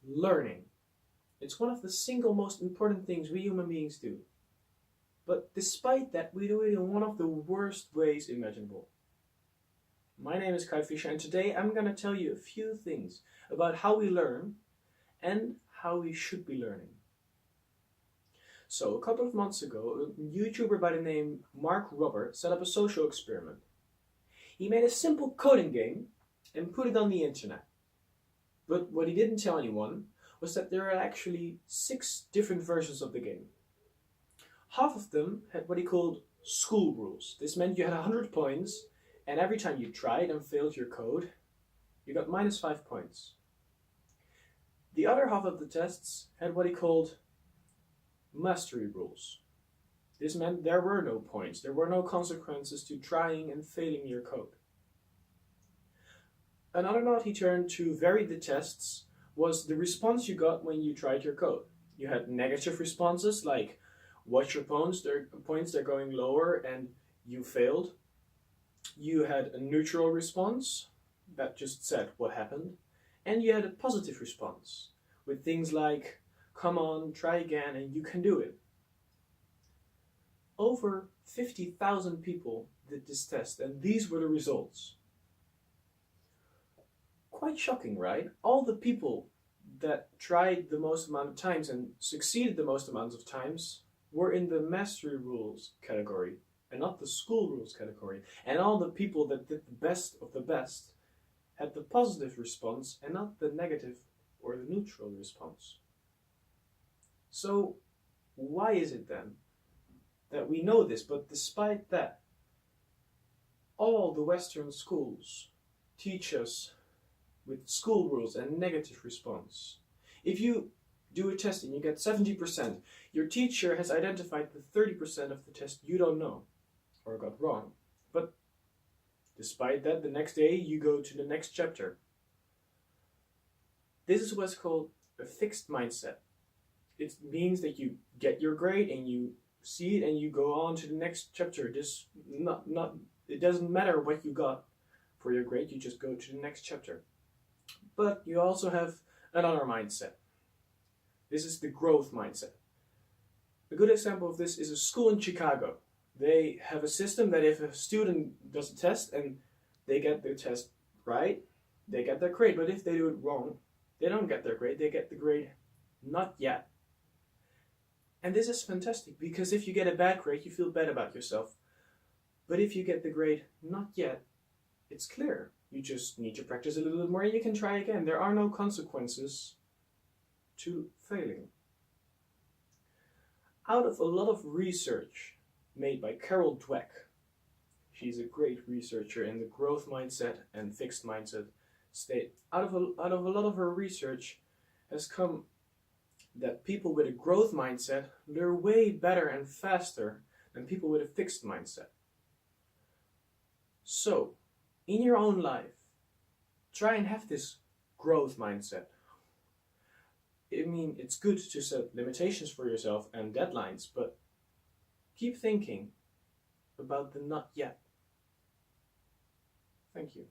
Learning. It's one of the single most important things we human beings do. But despite that, we do it in one of the worst ways imaginable. My name is Kai Fischer, and today I'm going to tell you a few things about how we learn and how we should be learning. So, a couple of months ago, a YouTuber by the name Mark Robert set up a social experiment. He made a simple coding game and put it on the internet. But what he didn't tell anyone was that there are actually 6 different versions of the game. Half of them had what he called school rules. This meant you had 100 points, and every time you tried and failed your code, you got minus 5 points. The other half of the tests had what he called mastery rules. This meant there were no points, there were no consequences to trying and failing your code. Another knot he turned to vary the tests was the response you got when you tried your code. You had negative responses like watch your points, they're going lower and you failed. You had a neutral response that just said what happened. And you had a positive response with things like come on, try again, and you can do it. Over 50,000 people did this test, and these were the results. Quite shocking, right? All the people that tried the most amount of times and succeeded the most amount of times were in the mastery rules category and not the school rules category. And all the people that did the best of the best had the positive response and not the negative or the neutral response. So why is it then that we know this, but despite that, all the Western schools teach us with school rules and negative response? If you do a test and you get 70%, your teacher has identified the 30% of the test you don't know or got wrong. But despite that, the next day you go to the next chapter. This is what's called a fixed mindset. It means that you get your grade and you see it and you go on to the next chapter. It doesn't matter what you got for your grade, you just go to the next chapter. But you also have another mindset. This is the growth mindset. A good example of this is a school in Chicago. They have a system that if a student does a test and they get their test right, they get their grade. But if they do it wrong, they don't get their grade, they get the grade not yet. And this is fantastic because if you get a bad grade, you feel bad about yourself. But if you get the grade not yet, it's clear. You just need to practice a little bit more and you can try again. There are no consequences to failing. Out of a lot of research made by Carol Dweck, she's a great researcher in the growth mindset and fixed mindset state. Out of a lot of her research has come that people with a growth mindset learn way better and faster than people with a fixed mindset. So, in your own life, try and have this growth mindset. I mean, it's good to set limitations for yourself and deadlines, but keep thinking about the not yet. Thank you.